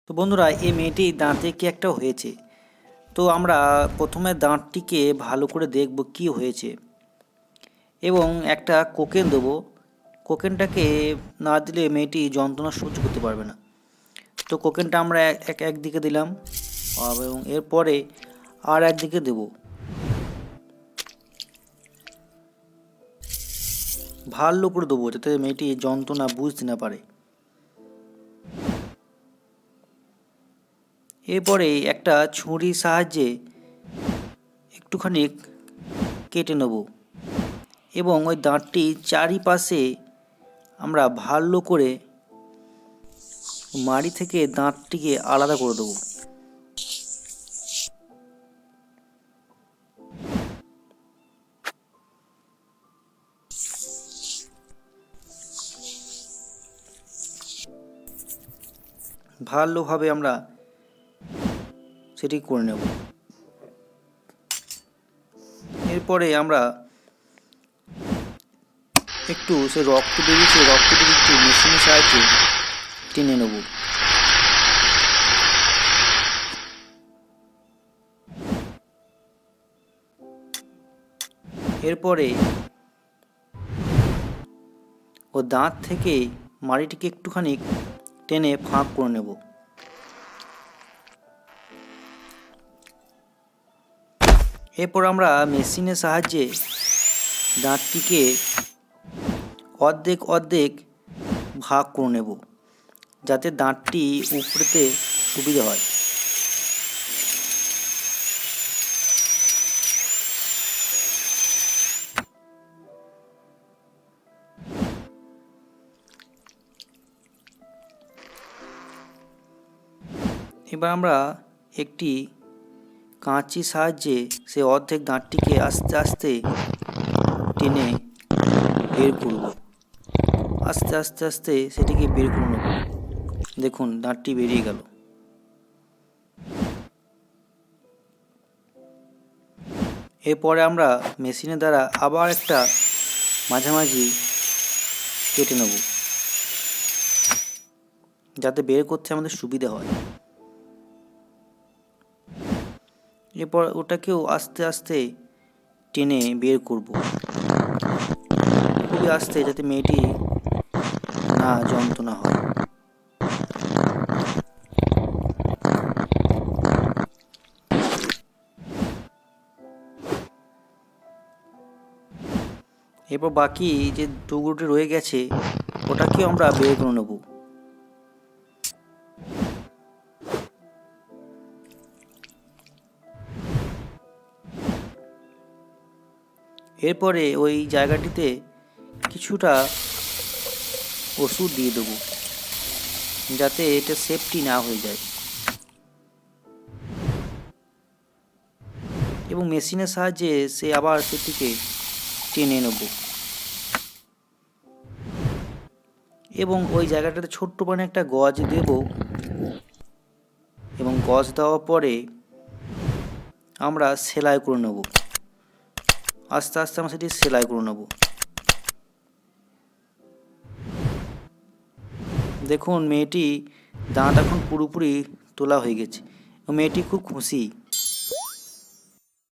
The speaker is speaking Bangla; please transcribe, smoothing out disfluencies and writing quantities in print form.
তো বন্ধুরা, এই মেয়েটির দাঁতে কি একটা হয়েছে। তো আমরা প্রথমে দাঁতটিকে ভালো করে দেখব কি হয়েছে এবং একটা কোকেন দেবো। কোকেনটাকে না দিলে মেয়েটি যন্ত্রণা সহ্য করতে পারবে না। তো কোকেনটা আমরা একদিকে দিলাম এবং এরপরে আর একদিকে দেব। ভালো করে দেবো যাতে মেয়েটি যন্ত্রণা বুঝতে না পারে। এরপরে একটা ছুরির সাহায্যে একটুখানি কেটে নেব এবং ওই দাঁতটির চারিপাশে আমরা ভালো করে মাড়ি থেকে দাঁতটিকে আলাদা করে দেবো। ভালোভাবে আমরা সেটি করে নেব। এরপরে আমরা একটু সে রক্তটি একটু মেশিনের সাহায্যে টেনে নেব। এরপরে ও দাঁত থেকে মাড়িটিকে একটুখানি টেনে ফাঁক করে নেব। এরপর আমরা মেশিনের সাহায্যে দাঁতটিকে অর্ধেক অর্ধেক ভাগ করে নেব যাতে দাঁতটি উপড়েতে সুবিধা হয়। এবার আমরা একটি কাঁচির সাহায্যে সে অর্ধেক দাঁতটিকে আস্তে আস্তে টেনে বের করব। আস্তে আস্তে আস্তে সেটিকে বের করে নেব। দেখুন, দাঁতটি বেরিয়ে গেল। এরপরে আমরা মেশিনের দ্বারা আবার একটা মাঝামাঝি কেটে নেব যাতে বের করতে আমাদের সুবিধা হয়। এরপর ওটাকেও আস্তে আস্তে টেনে বের করব, খুবই আস্তে, যাতে মেয়েটি না যন্ত্রণা হয়। এরপর বাকি যে টুকরোটি রয়ে গেছে ওটাকেও আমরা বের করে নেব। এরপরে ওই জায়গাটিতে কিছুটা ওষুধ দিয়ে দেবো যাতে এটা সেফটি না হয়ে যায়, এবং মেশিনের সাহায্যে সে আবার সেটিকে টেনে নেব এবং ওই জায়গাটাতে ছোট্ট মানে একটা গজ দেব এবং গজ দেওয়ার পরে আমরা সেলাই করে নেব। আস্তে আস্তে আমরা সেটি সেলাই করে নেব। দেখুন, মেয়েটি দাঁত এখন পুরোপুরি তোলা হয়ে গেছে এবং মেয়েটি খুব খুশি।